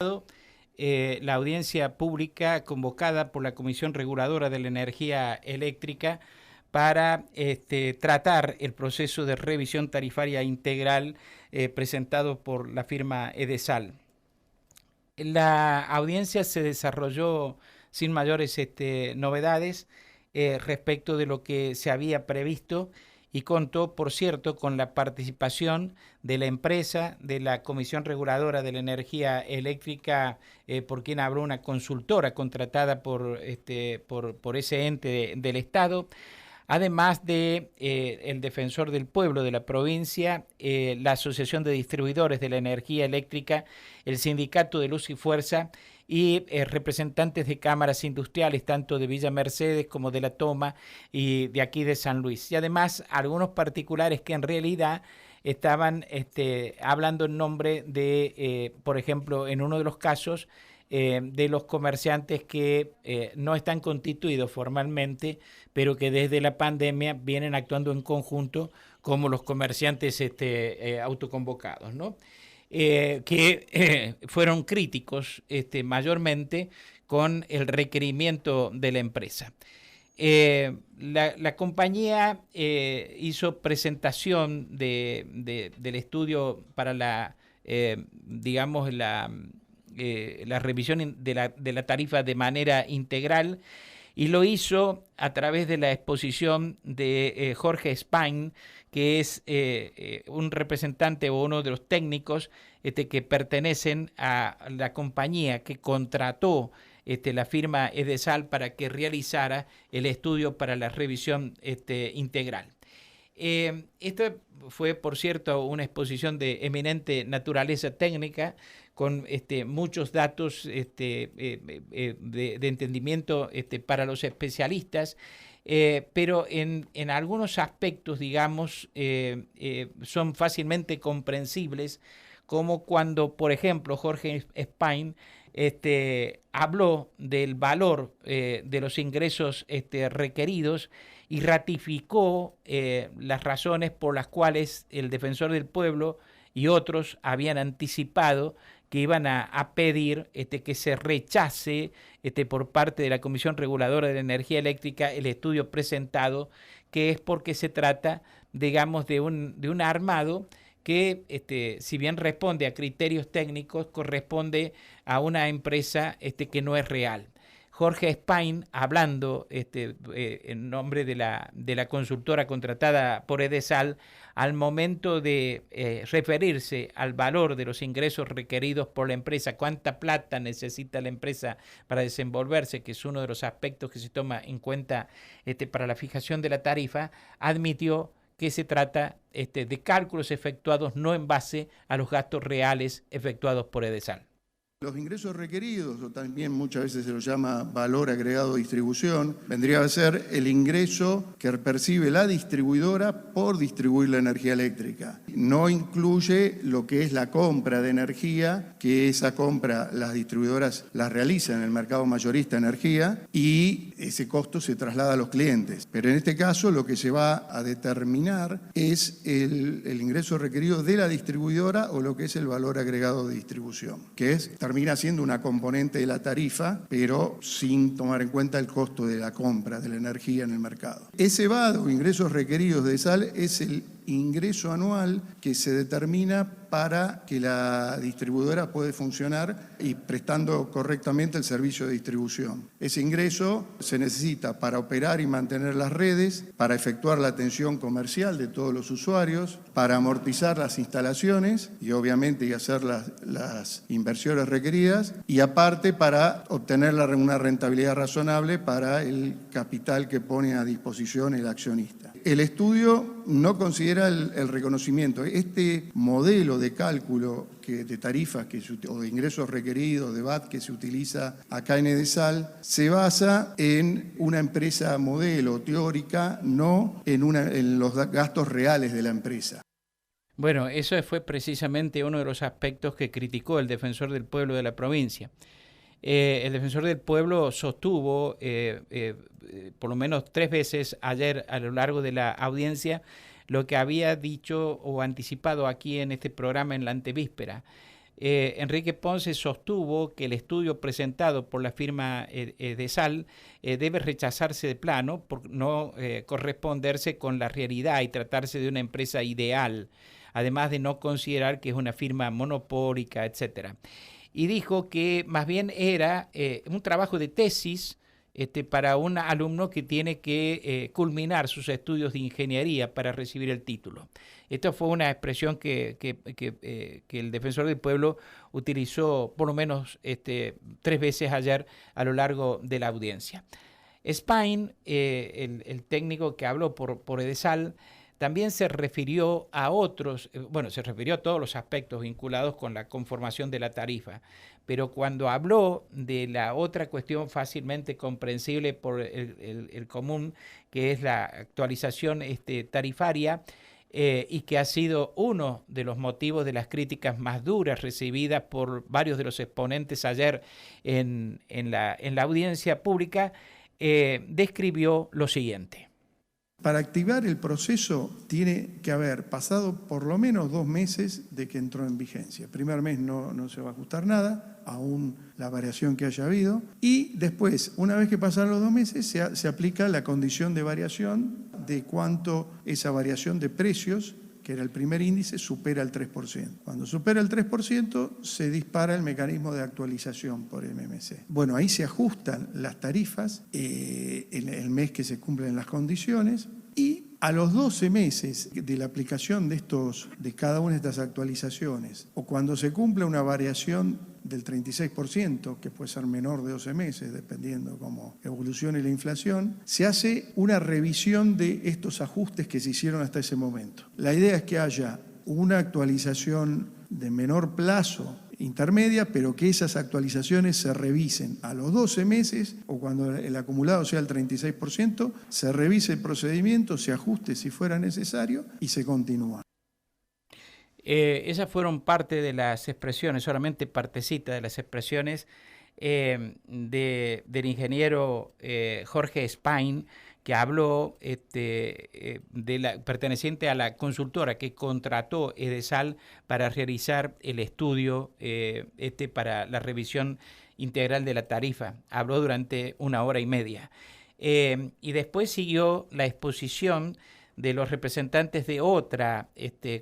La audiencia pública convocada por la Comisión Reguladora de la Energía Eléctrica para tratar el proceso de revisión tarifaria integral presentado por la firma Edesal. La audiencia se desarrolló sin mayores novedades respecto de lo que se había previsto y contó, por cierto, con la participación de la empresa, de la Comisión Reguladora de la Energía Eléctrica, por quien habló una consultora contratada por ese ente del Estado, además de el Defensor del Pueblo de la provincia, la Asociación de Distribuidores de la Energía Eléctrica, el Sindicato de Luz y Fuerza y representantes de cámaras industriales, tanto de Villa Mercedes como de La Toma y de aquí de San Luis. Y además algunos particulares que en realidad estaban hablando en nombre de, por ejemplo, en uno de los casos, de los comerciantes que no están constituidos formalmente, pero que desde la pandemia vienen actuando en conjunto como los comerciantes autoconvocados, ¿no? Que fueron críticos mayormente con el requerimiento de la empresa. La compañía hizo presentación del estudio para la revisión de la tarifa de manera integral, y lo hizo a través de la exposición de Jorge Spain, que es un representante o uno de los técnicos que pertenecen a la compañía que contrató la firma Edesal para que realizara el estudio para la revisión integral. Esta fue, por cierto, una exposición de eminente naturaleza técnica, con muchos datos de entendimiento para los especialistas, pero en algunos aspectos, digamos, son fácilmente comprensibles, como cuando, por ejemplo, Jorge Spain habló del valor de los ingresos requeridos y ratificó las razones por las cuales el Defensor del Pueblo y otros habían anticipado que iban a pedir que se rechace por parte de la Comisión Reguladora de la Energía Eléctrica el estudio presentado, que es porque se trata, digamos, de un armado que, si bien responde a criterios técnicos, corresponde a una empresa que no es real. Jorge Spain, hablando en nombre de la consultora contratada por Edesal, al momento de referirse al valor de los ingresos requeridos por la empresa, cuánta plata necesita la empresa para desenvolverse, que es uno de los aspectos que se toma en cuenta para la fijación de la tarifa, admitió que se trata de cálculos efectuados no en base a los gastos reales efectuados por Edesal. Los ingresos requeridos, o también muchas veces se lo llama valor agregado de distribución, vendría a ser el ingreso que percibe la distribuidora por distribuir la energía eléctrica. No incluye lo que es la compra de energía, que esa compra las distribuidoras la realizan en el mercado mayorista de energía y ese costo se traslada a los clientes. Pero en este caso lo que se va a determinar es el ingreso requerido de la distribuidora, o lo que es el valor agregado de distribución, que termina siendo una componente de la tarifa, pero sin tomar en cuenta el costo de la compra de la energía en el mercado. Ese VAD, o ingresos requeridos de Edesal, es el ingreso anual que se determina para que la distribuidora pueda funcionar y prestando correctamente el servicio de distribución. Ese ingreso se necesita para operar y mantener las redes, para efectuar la atención comercial de todos los usuarios, para amortizar las instalaciones y obviamente y hacer las inversiones requeridas, y aparte para obtener una rentabilidad razonable para el capital que pone a disposición el accionista. El estudio no considera el reconocimiento. Este modelo de cálculo de tarifas o de ingresos requeridos, de VAT, que se utiliza acá en Edesal, se basa en una empresa modelo teórica, no en los gastos reales de la empresa. Bueno, eso fue precisamente uno de los aspectos que criticó el Defensor del Pueblo de la provincia. El Defensor del Pueblo sostuvo por lo menos 3 veces ayer a lo largo de la audiencia lo que había dicho o anticipado aquí en este programa en la antevíspera. Enrique Ponce sostuvo que el estudio presentado por la firma Edesal debe rechazarse de plano por no corresponderse con la realidad y tratarse de una empresa ideal, además de no considerar que es una firma monopólica, etcétera. Y dijo que más bien era un trabajo de tesis para un alumno que tiene que culminar sus estudios de ingeniería para recibir el título. Esta fue una expresión que el defensor del pueblo utilizó por lo menos 3 veces ayer a lo largo de la audiencia. Spain, el técnico que habló por Edesal, también se refirió a otros, se refirió a todos los aspectos vinculados con la conformación de la tarifa, pero cuando habló de la otra cuestión fácilmente comprensible por el común, que es la actualización tarifaria, y que ha sido uno de los motivos de las críticas más duras recibidas por varios de los exponentes ayer en la audiencia pública, describió lo siguiente. Para activar el proceso tiene que haber pasado por lo menos 2 meses de que entró en vigencia. El primer mes no se va a ajustar nada, aún la variación que haya habido. Y después, una vez que pasaron los 2 meses, se aplica la condición de variación de cuánto esa variación de precios, que era el primer índice, supera el 3%. Cuando supera el 3%, se dispara el mecanismo de actualización por MMC. Bueno, ahí se ajustan las tarifas en el mes que se cumplen las condiciones y a los 12 meses de la aplicación de cada una de estas actualizaciones, o cuando se cumple una variación del 36%, que puede ser menor de 12 meses, dependiendo cómo evolucione la inflación, se hace una revisión de estos ajustes que se hicieron hasta ese momento. La idea es que haya una actualización de menor plazo intermedia, pero que esas actualizaciones se revisen a los 12 meses o cuando el acumulado sea el 36%, se revise el procedimiento, se ajuste si fuera necesario y se continúa. Esas fueron parte de las expresiones, solamente partecita de las expresiones del ingeniero Jorge Spain, que habló perteneciente a la consultora que contrató Edesal para realizar el estudio para la revisión integral de la tarifa. Habló durante 1 hora y media. Y después siguió la exposición de los representantes de otra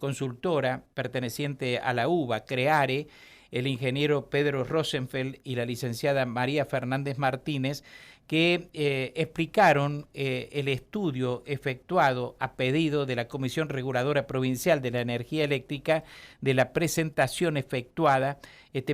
consultora perteneciente a la UBA, CREARE, el ingeniero Pedro Rosenfeld y la licenciada María Fernández Martínez, que explicaron el estudio efectuado a pedido de la Comisión Reguladora Provincial de la Energía Eléctrica de la presentación efectuada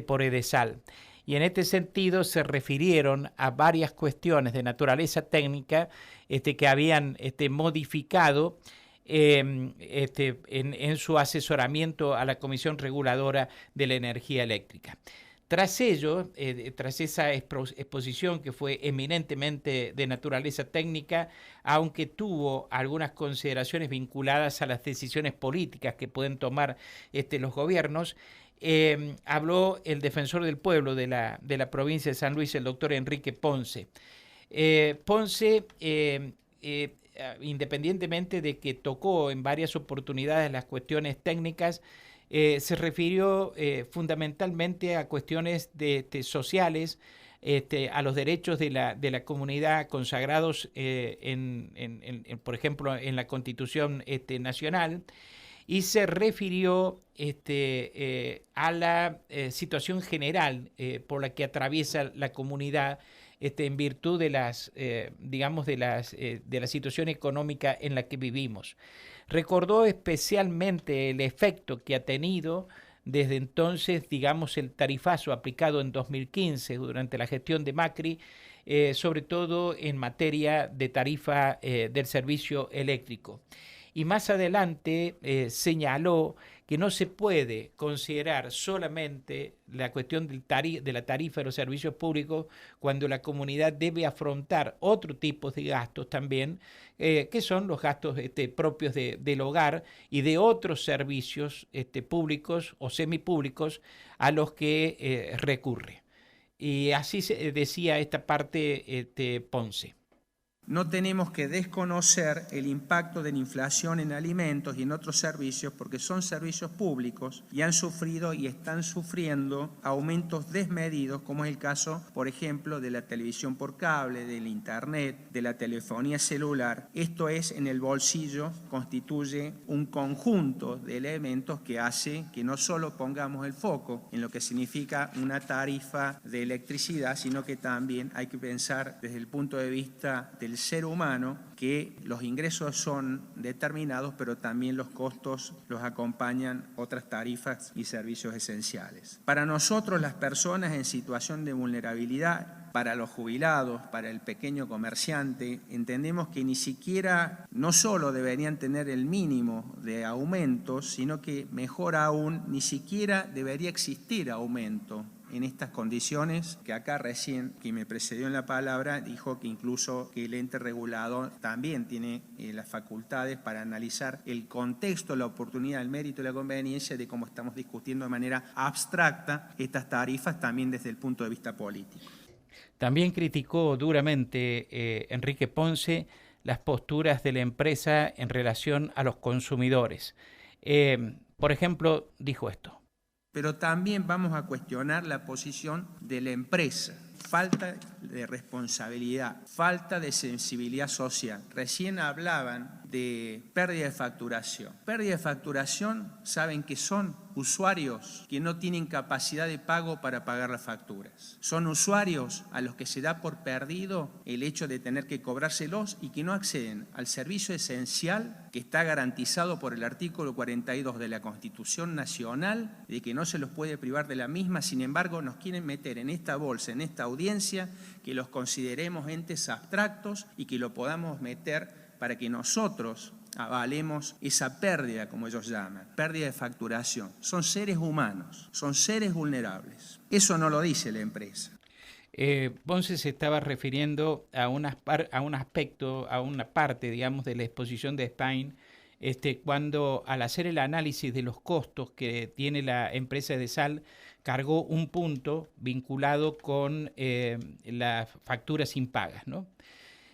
por Edesal. Y en este sentido se refirieron a varias cuestiones de naturaleza técnica que habían modificado en su asesoramiento a la Comisión Reguladora de la Energía Eléctrica. Tras ello, tras esa exposición que fue eminentemente de naturaleza técnica, aunque tuvo algunas consideraciones vinculadas a las decisiones políticas que pueden tomar los gobiernos, habló el defensor del pueblo de la provincia de San Luis, el doctor Enrique Ponce. Ponce, independientemente de que tocó en varias oportunidades las cuestiones técnicas, se refirió fundamentalmente a cuestiones sociales, a los derechos de la comunidad consagrados, por ejemplo, en la Constitución Nacional, y se refirió a la situación general por la que atraviesa la comunidad en virtud de la situación económica en la que vivimos. Recordó especialmente el efecto que ha tenido desde entonces, el tarifazo aplicado en 2015 durante la gestión de Macri, sobre todo en materia de tarifa del servicio eléctrico. Y más adelante señaló que no se puede considerar solamente la cuestión de la tarifa de los servicios públicos cuando la comunidad debe afrontar otro tipo de gastos también, que son los gastos propios del hogar y de otros servicios públicos o semipúblicos a los que recurre. Y así se decía esta parte Ponce. no tenemos que desconocer el impacto de la inflación en alimentos y en otros servicios porque son servicios públicos y han sufrido y están sufriendo aumentos desmedidos, como es el caso, por ejemplo, de la televisión por cable, del internet, de la telefonía celular. Esto es, en el bolsillo, constituye un conjunto de elementos que hace que no solo pongamos el foco en lo que significa una tarifa de electricidad, sino que también hay que pensar desde el punto de vista del ser humano que los ingresos son determinados, pero también los costos los acompañan otras tarifas y servicios esenciales. Para nosotros, las personas en situación de vulnerabilidad, para los jubilados, para el pequeño comerciante, entendemos que ni siquiera, no solo deberían tener el mínimo de aumentos, sino que mejor aún, ni siquiera debería existir aumento en estas condiciones, que acá recién, quien me precedió en la palabra, dijo que incluso que el ente regulador también tiene las facultades para analizar el contexto, la oportunidad, el mérito y la conveniencia de cómo estamos discutiendo de manera abstracta estas tarifas también desde el punto de vista político. También criticó duramente Enrique Ponce las posturas de la empresa en relación a los consumidores. Por ejemplo, dijo esto. Pero también vamos a cuestionar la posición de la empresa. Falta de responsabilidad, falta de sensibilidad social. Recién hablaban de pérdida de facturación. Pérdida de facturación, saben que son usuarios que no tienen capacidad de pago para pagar las facturas. Son usuarios a los que se da por perdido el hecho de tener que cobrárselos y que no acceden al servicio esencial que está garantizado por el artículo 42 de la Constitución Nacional, de que no se los puede privar de la misma. Sin embargo, nos quieren meter en esta bolsa, en esta audiencia, que los consideremos entes abstractos y que lo podamos meter para que nosotros avalemos esa pérdida, como ellos llaman, pérdida de facturación. Son seres humanos, son seres vulnerables. Eso no lo dice la empresa. Ponce se estaba refiriendo a un aspecto, a una parte, digamos, de la exposición de Spain, cuando al hacer el análisis de los costos que tiene la empresa de sal, cargó un punto vinculado con las facturas impagas, ¿no?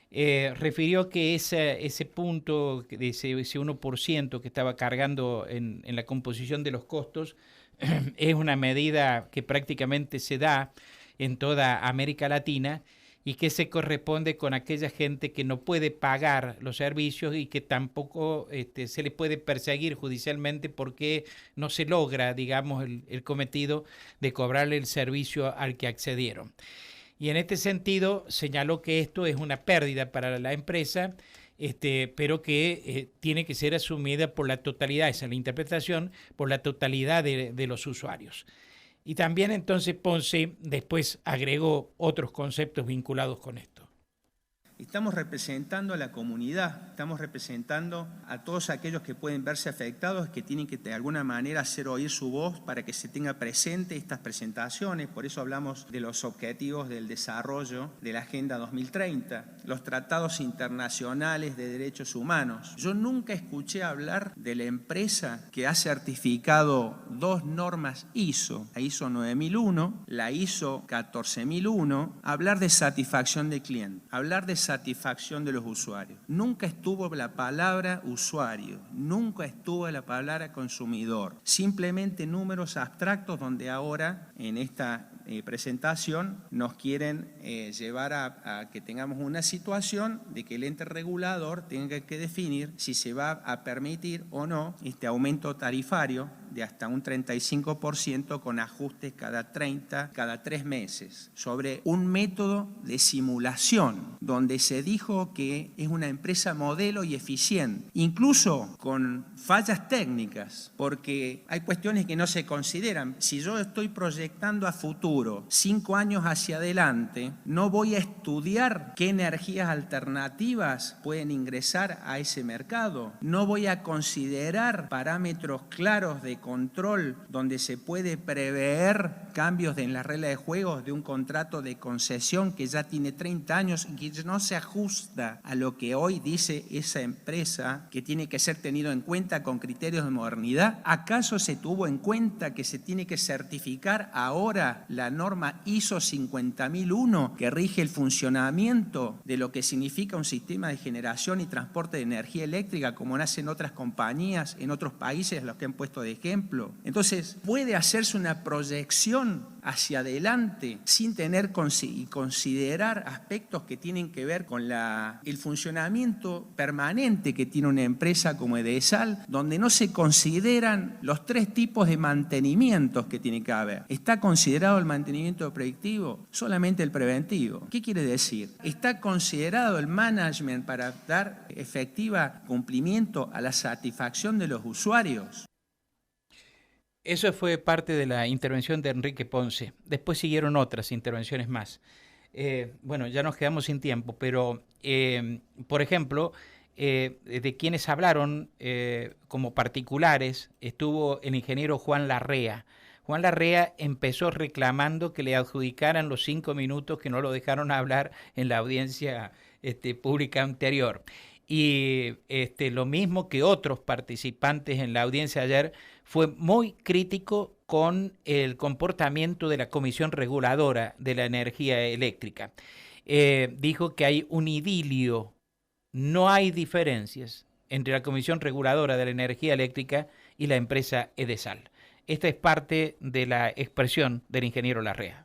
Refirió que ese punto, de ese 1% que estaba cargando en la composición de los costos, es una medida que prácticamente se da en toda América Latina y que se corresponde con aquella gente que no puede pagar los servicios y que tampoco se le puede perseguir judicialmente porque no se logra, digamos, el cometido de cobrarle el servicio al que accedieron. Y en este sentido señaló que esto es una pérdida para la empresa, pero que tiene que ser asumida por la totalidad, esa es la interpretación, por la totalidad de los usuarios. Y también entonces Ponce después agregó otros conceptos vinculados con esto. Estamos representando a la comunidad, estamos representando a todos aquellos que pueden verse afectados, que tienen que de alguna manera hacer oír su voz para que se tenga presente estas presentaciones. Por eso hablamos de los objetivos del desarrollo de la Agenda 2030, los tratados internacionales de derechos humanos. Yo nunca escuché hablar de la empresa que ha certificado 2 normas ISO, la ISO 9001, la ISO 14001, hablar de satisfacción de cliente, hablar de satisfacción de los usuarios. Nunca estuvo la palabra usuario, nunca estuvo la palabra consumidor. Simplemente números abstractos donde ahora en esta presentación nos quieren llevar a que tengamos una situación de que el ente regulador tenga que definir si se va a permitir o no este aumento tarifario de hasta un 35% con ajustes cada 3 meses, sobre un método de simulación, donde se dijo que es una empresa modelo y eficiente, incluso con fallas técnicas, porque hay cuestiones que no se consideran. Si yo estoy proyectando a futuro, 5 años hacia adelante, no voy a estudiar qué energías alternativas pueden ingresar a ese mercado, no voy a considerar parámetros claros de control donde se puede prever cambios en la regla de juego de un contrato de concesión que ya tiene 30 años y que no se ajusta a lo que hoy dice esa empresa que tiene que ser tenido en cuenta con criterios de modernidad? ¿Acaso se tuvo en cuenta que se tiene que certificar ahora la norma ISO 50001 que rige el funcionamiento de lo que significa un sistema de generación y transporte de energía eléctrica como nacen otras compañías en otros países, los que han puesto de ejemplo? Entonces, puede hacerse una proyección hacia adelante sin tener y considerar aspectos que tienen que ver con el funcionamiento permanente que tiene una empresa como Edesal, donde no se consideran los 3 tipos de mantenimientos que tiene que haber. ¿Está considerado el mantenimiento predictivo? Solamente el preventivo. ¿Qué quiere decir? ¿Está considerado el management para dar efectiva cumplimiento a la satisfacción de los usuarios? Eso fue parte de la intervención de Enrique Ponce. Después siguieron otras intervenciones más. Bueno, ya nos quedamos sin tiempo, pero, por ejemplo, de quienes hablaron como particulares, estuvo el ingeniero Juan Larrea. Juan Larrea empezó reclamando que le adjudicaran los 5 minutos que no lo dejaron hablar en la audiencia pública anterior. Y lo mismo que otros participantes en la audiencia ayer, fue muy crítico con el comportamiento de la Comisión Reguladora de la Energía Eléctrica. Dijo que hay un idilio, no hay diferencias entre la Comisión Reguladora de la Energía Eléctrica y la empresa Edesal. Esta es parte de la expresión del ingeniero Larrea.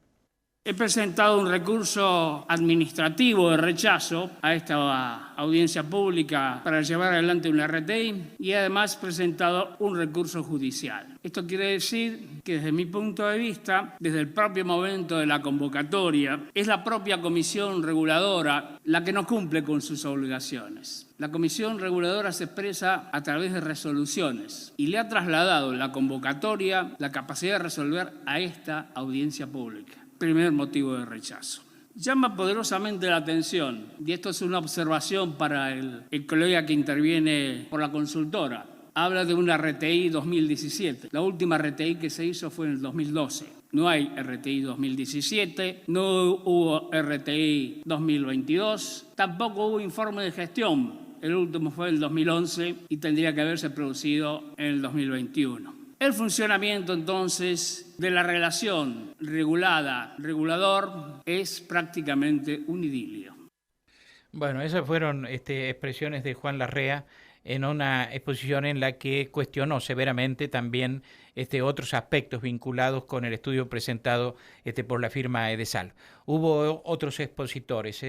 He presentado un recurso administrativo de rechazo a esta audiencia pública para llevar adelante una RTI y además he presentado un recurso judicial. Esto quiere decir que desde mi punto de vista, desde el propio momento de la convocatoria, es la propia Comisión Reguladora la que no cumple con sus obligaciones. La Comisión Reguladora se expresa a través de resoluciones y le ha trasladado en la convocatoria la capacidad de resolver a esta audiencia pública. Primer motivo de rechazo. Llama poderosamente la atención, y esto es una observación para el colega que interviene por la consultora. Habla de una RTI 2017. La última RTI que se hizo fue en el 2012. No hay RTI 2017, no hubo RTI 2022, tampoco hubo informe de gestión. El último fue el 2011 y tendría que haberse producido en el 2021. El funcionamiento, entonces, de la relación regulada-regulador es prácticamente un idilio. Bueno, esas fueron expresiones de Juan Larrea en una exposición en la que cuestionó severamente también otros aspectos vinculados con el estudio presentado por la firma Edesal. Hubo otros expositores,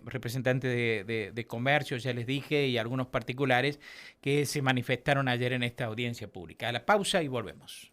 representantes de comercio, ya les dije, y algunos particulares que se manifestaron ayer en esta audiencia pública. A la pausa y volvemos.